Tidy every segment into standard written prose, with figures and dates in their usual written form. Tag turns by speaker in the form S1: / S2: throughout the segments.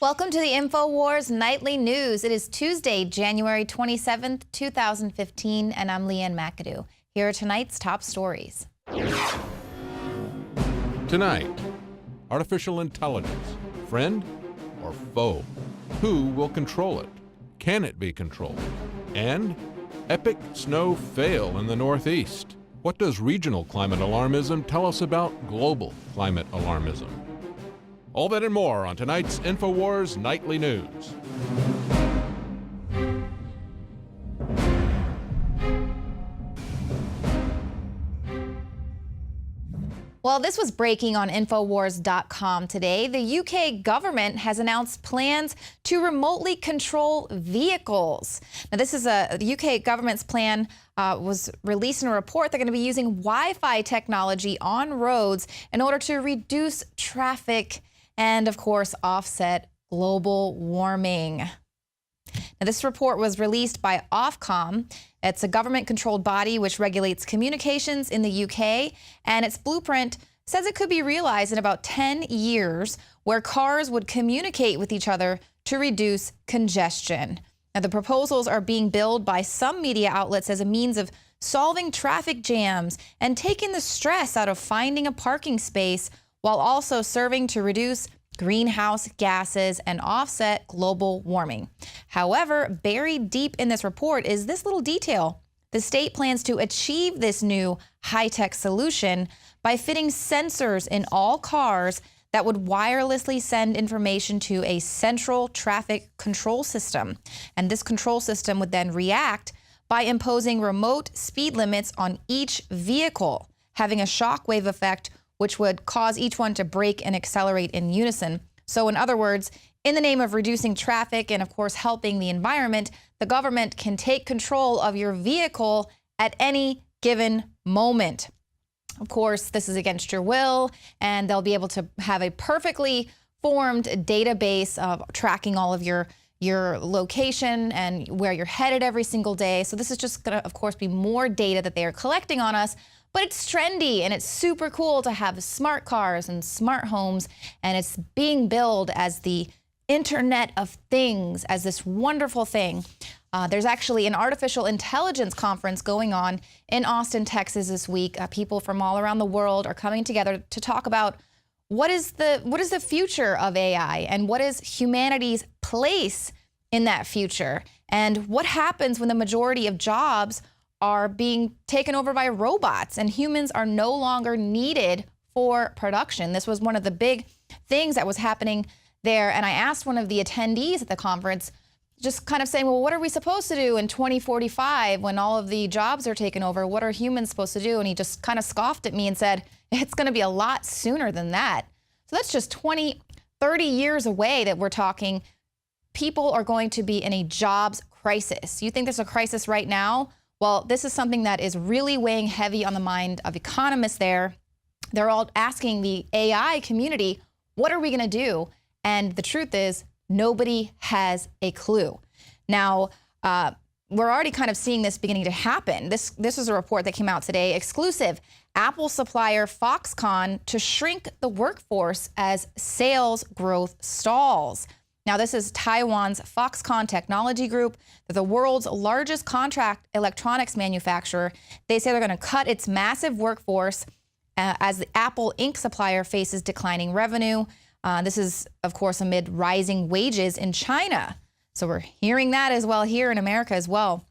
S1: Welcome to the INFOWARS Nightly News. It is Tuesday, January 27th, 2015, and I'm Leanne McAdoo. Here are tonight's top stories.
S2: Tonight, artificial intelligence, friend or foe? Who will control it? Can it be controlled? And epic snow fail in the Northeast. What does regional climate alarmism tell us about global climate alarmism? All that and more on tonight's INFOWARS Nightly News.
S1: Well, this was breaking on Infowars.com today. The UK government has announced plans to remotely control vehicles. Now, this is the UK government's plan was released in a report. They're going to be using Wi-Fi technology on roads in order to reduce traffic and, of course, offset global warming. Now, this report was released by Ofcom. It's a government-controlled body which regulates communications in the UK, and its blueprint says it could be realized in about 10 years, where cars would communicate with each other to reduce congestion. Now, the proposals are being billed by some media outlets as a means of solving traffic jams and taking the stress out of finding a parking space, while also serving to reduce greenhouse gases and offset global warming. However, buried deep in this report is this little detail. The state plans to achieve this new high-tech solution by fitting sensors in all cars that would wirelessly send information to a central traffic control system. And this control system would then react by imposing remote speed limits on each vehicle, having a shockwave effect which would cause each one to brake and accelerate in unison. So in other words, in the name of reducing traffic and, of course, helping the environment, the government can take control of your vehicle at any given moment. Of course, this is against your will, and they'll be able to have a perfectly formed database of tracking all of your location and where you're headed every single day. So this is just going to, of course, be more data that they are collecting on us. But it's trendy and it's super cool to have smart cars and smart homes, and it's being billed as the Internet of Things, as this wonderful thing. There's actually an artificial intelligence conference going on in Austin, Texas this week. People from all around the world are coming together to talk about what is the future of AI and what is humanity's place in that future, and what happens when the majority of jobs are being taken over by robots and humans are no longer needed for production. This was one of the big things that was happening there. And I asked one of the attendees at the conference, just kind of saying, well, what are we supposed to do in 2045 when all of the jobs are taken over? What are humans supposed to do? And he just kind of scoffed at me and said, it's going to be a lot sooner than that. So that's just 20, 30 years away that we're talking. People are going to be in a jobs crisis. You think there's a crisis right now? Well, this is something that is really weighing heavy on the mind of economists there. They're all asking the AI community, what are we going to do? And the truth is, nobody has a clue. Now, we're already kind of seeing this beginning to happen. This is a report that came out today. Exclusive. Apple supplier Foxconn to shrink the workforce as sales growth stalls. Now, this is Taiwan's Foxconn Technology Group. They're the world's largest contract electronics manufacturer. They say they're going to cut its massive workforce as the Apple Inc. supplier faces declining revenue. This is, of course, amid rising wages in China. So we're hearing that as well here in America as well.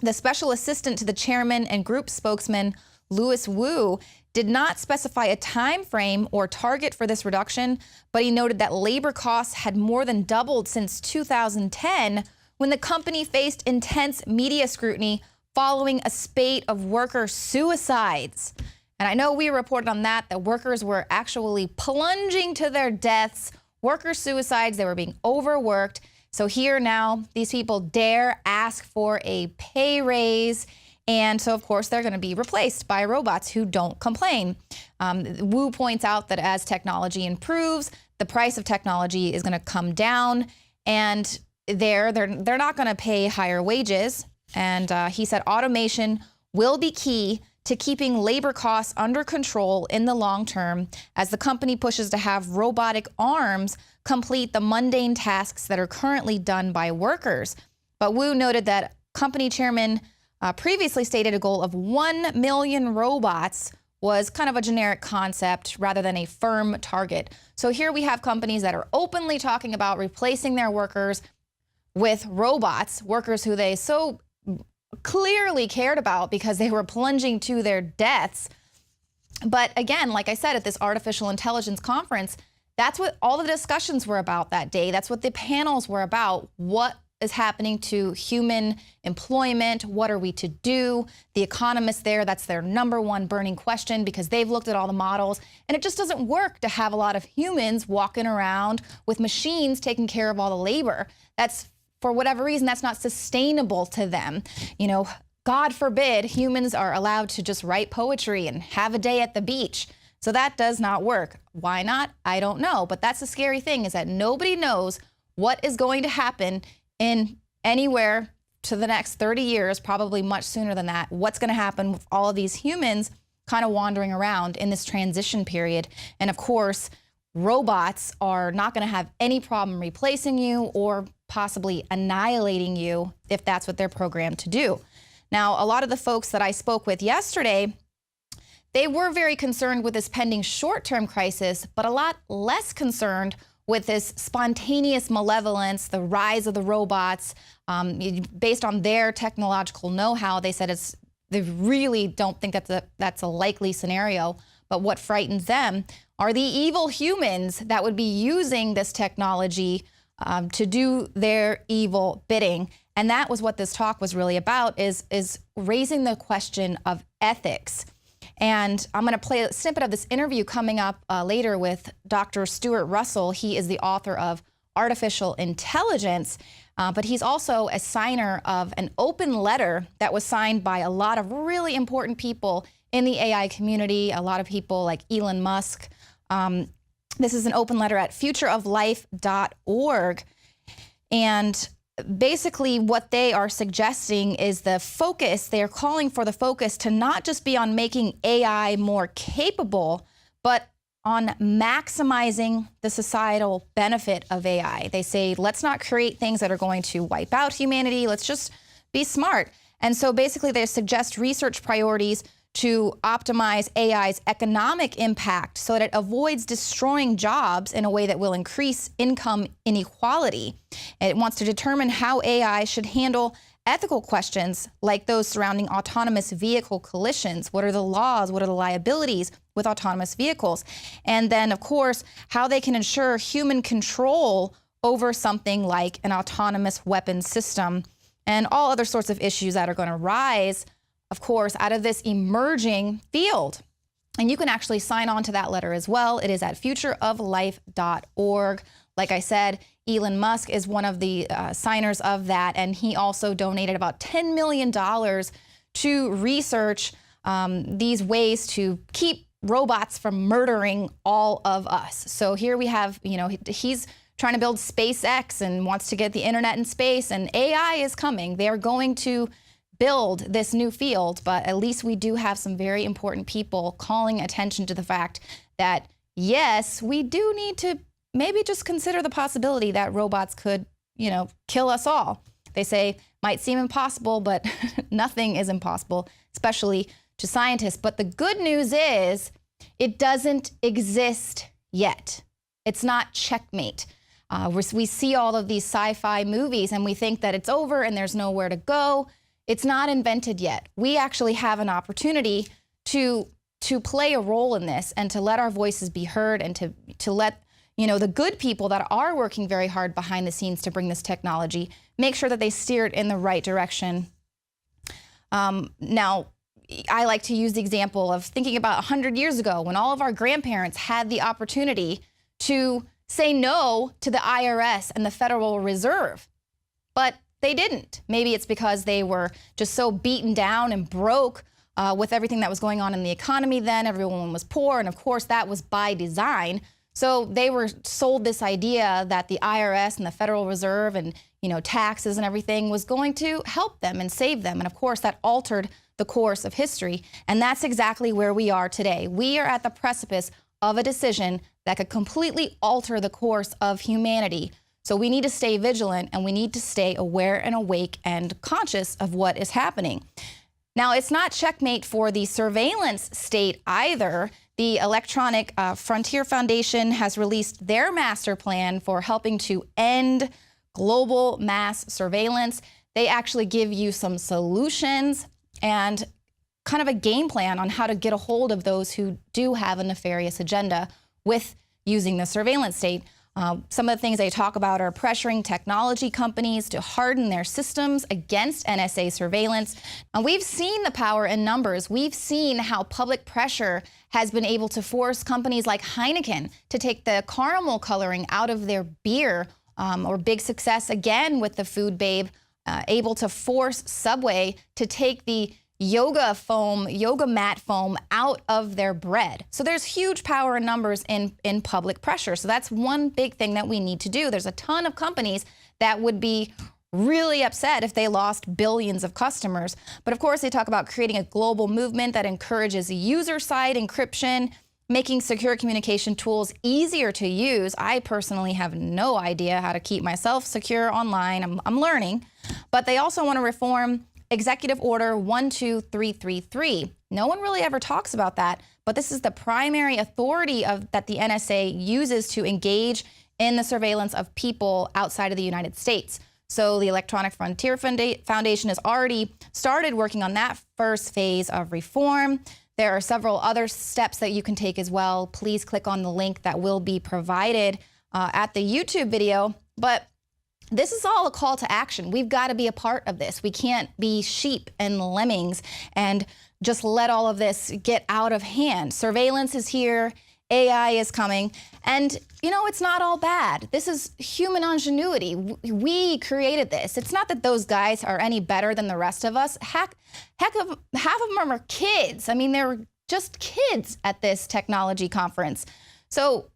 S1: The special assistant to the chairman and group spokesman, Louis Wu, did not specify a time frame or target for this reduction, but he noted that labor costs had more than doubled since 2010, when the company faced intense media scrutiny following a spate of worker suicides. And I know we reported on that workers were actually plunging to their deaths, worker suicides, they were being overworked. So here now, these people dare ask for a pay raise. And so, of course, they're going to be replaced by robots who don't complain. Wu points out that as technology improves, the price of technology is going to come down, and they're not going to pay higher wages. And he said automation will be key to keeping labor costs under control in the long term as the company pushes to have robotic arms complete the mundane tasks that are currently done by workers. But Wu noted that company chairman previously stated a goal of 1 million robots was kind of a generic concept rather than a firm target. So here we have companies that are openly talking about replacing their workers with robots, workers who they so clearly cared about because they were plunging to their deaths. But again, like I said, at this artificial intelligence conference, that's what all the discussions were about that day. That's what the panels were about. What is happening to human employment? What are we to do? The economists there, that's their number one burning question because they've looked at all the models and it just doesn't work to have a lot of humans walking around with machines taking care of all the labor. That's, for whatever reason, that's not sustainable to them. You know, God forbid humans are allowed to just write poetry and have a day at the beach. So that does not work. Why not? I don't know. But that's the scary thing, is that nobody knows what is going to happen in anywhere to the next 30 years, probably much sooner than that. What's going to happen with all of these humans kind of wandering around in this transition period? And of course, robots are not going to have any problem replacing you or possibly annihilating you if that's what they're programmed to do. Now, a lot of the folks that I spoke with yesterday, they were very concerned with this pending short-term crisis, but a lot less concerned with this spontaneous malevolence, the rise of the robots. Based on their technological know-how, they said they really don't think that's a likely scenario. But what frightens them are the evil humans that would be using this technology to do their evil bidding. And that was what this talk was really about, is raising the question of ethics. And I'm going to play a snippet of this interview coming up later with Dr. Stuart Russell. He is the author of Artificial Intelligence, but he's also a signer of an open letter that was signed by a lot of really important people in the AI community, a lot of people like Elon Musk. This is an open letter at futureoflife.org. And basically what they are suggesting is the focus, they are calling for the focus to not just be on making AI more capable, but on maximizing the societal benefit of AI. They say, let's not create things that are going to wipe out humanity. Let's just be smart. And so basically they suggest research priorities to optimize AI's economic impact so that it avoids destroying jobs in a way that will increase income inequality. It wants to determine how AI should handle ethical questions like those surrounding autonomous vehicle collisions. What are the laws? What are the liabilities with autonomous vehicles? And then, of course, how they can ensure human control over something like an autonomous weapons system and all other sorts of issues that are going to rise, of course, out of this emerging field. And you can actually sign on to that letter as well. It is at futureoflife.org. Like I said, Elon Musk is one of the signers of that, and he also donated about $10 million to research these ways to keep robots from murdering all of us. So here we have, you know, he's trying to build SpaceX and wants to get the internet in space, and AI is coming. They're going to build this new field, but at least we do have some very important people calling attention to the fact that, yes, we do need to maybe just consider the possibility that robots could, you know, kill us all. They say might seem impossible, but nothing is impossible, especially to scientists. But the good news is it doesn't exist yet. It's not checkmate. We see all of these sci-fi movies and we think that it's over and there's nowhere to go. It's not invented yet. We actually have an opportunity to play a role in this and to let our voices be heard and to let, you know, the good people that are working very hard behind the scenes to bring this technology, make sure that they steer it in the right direction. Now, I like to use the example of thinking about 100 years ago when all of our grandparents had the opportunity to say no to the IRS and the Federal Reserve, but they didn't. Maybe it's because they were just so beaten down and broke with everything that was going on in the economy then. Everyone was poor, and of course that was by design. So they were sold this idea that the IRS and the Federal Reserve and, taxes and everything was going to help them and save them. And of course, that altered the course of history. And that's exactly where we are today. We are at the precipice of a decision that could completely alter the course of humanity. So we need to stay vigilant, and we need to stay aware and awake and conscious of what is happening. Now, it's not checkmate for the surveillance state either. The Electronic Frontier Foundation has released their master plan for helping to end global mass surveillance. They actually give you some solutions and kind of a game plan on how to get a hold of those who do have a nefarious agenda with using the surveillance state. Some of the things they talk about are pressuring technology companies to harden their systems against NSA surveillance. And we've seen the power in numbers. We've seen how public pressure has been able to force companies like Heineken to take the caramel coloring out of their beer, or big success again with the Food Babe, able to force Subway to take the yoga mat foam out of their bread. So there's huge power in numbers in public pressure. So that's one big thing that we need to do. There's a ton of companies that would be really upset if they lost billions of customers. But of course, they talk about creating a global movement that encourages user-side encryption, making secure communication tools easier to use. I personally have no idea how to keep myself secure online. I'm learning. But they also want to reform Executive Order 12333. No one really ever talks about that, but this is the primary authority that the NSA uses to engage in the surveillance of people outside of the United States. So the Electronic Frontier Foundation has already started working on that first phase of reform. There are several other steps that you can take as well. Please click on the link that will be provided at the YouTube video. But this is all a call to action. We've got to be a part of this. We can't be sheep and lemmings and just let all of this get out of hand. Surveillance is here. AI is coming. And, it's not all bad. This is human ingenuity. We created this. It's not that those guys are any better than the rest of us. Half of them are kids. I mean, they're just kids at this technology conference. So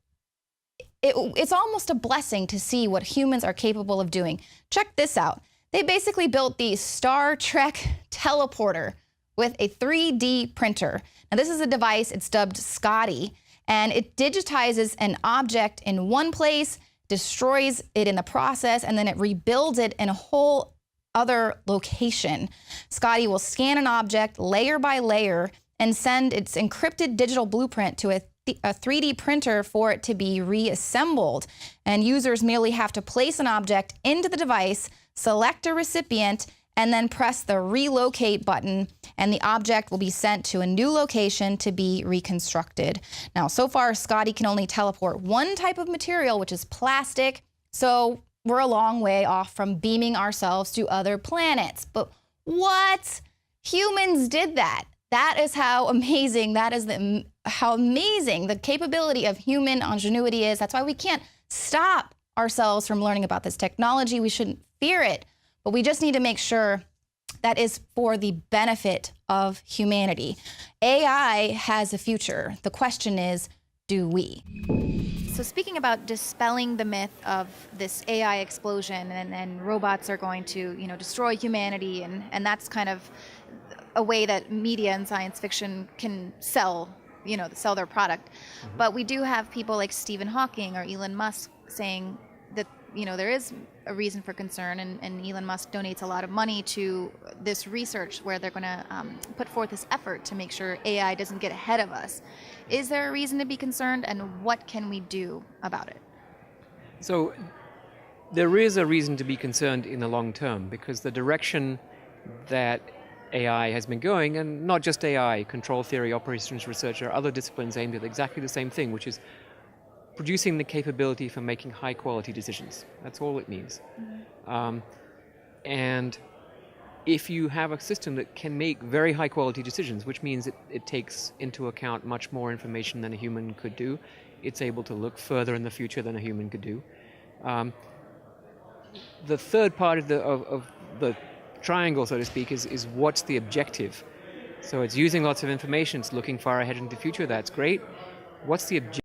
S1: it's almost a blessing to see what humans are capable of doing. Check this out. They basically built the Star Trek teleporter with a 3D printer. Now, this is a device, it's dubbed Scotty, and it digitizes an object in one place, destroys it in the process, and then it rebuilds it in a whole other location. Scotty will scan an object layer by layer and send its encrypted digital blueprint to a 3D printer for it to be reassembled. And users merely have to place an object into the device, select a recipient, and then press the relocate button, and the object will be sent to a new location to be reconstructed. Now, so far, Scotty can only teleport one type of material, which is plastic, so we're a long way off from beaming ourselves to other planets. But what? Humans did that. That is how amazing, how amazing the capability of human ingenuity is. That's why we can't stop ourselves from learning about this technology. We shouldn't fear it, but we just need to make sure that is for the benefit of humanity. AI has a future. The question is, do we? So speaking about dispelling the myth of this AI explosion and robots are going to, destroy humanity, and that's kind of a way that media and science fiction can sell their product. Mm-hmm. But we do have people like Stephen Hawking or Elon Musk saying that, there is a reason for concern, and Elon Musk donates a lot of money to this research where they're going to put forth this effort to make sure AI doesn't get ahead of us. Is there a reason to be concerned, and what can we do about it?
S3: So there is a reason to be concerned in the long term, because the direction that AI has been going, and not just AI, control theory, operations research, or other disciplines aimed at exactly the same thing, which is producing the capability for making high-quality decisions. That's all it means. Mm-hmm. And if you have a system that can make very high-quality decisions, which means it takes into account much more information than a human could do, it's able to look further in the future than a human could do. The third part of the triangle, so to speak, is what's the objective? So it's using lots of information, it's looking far ahead into the future, that's great. What's the objective?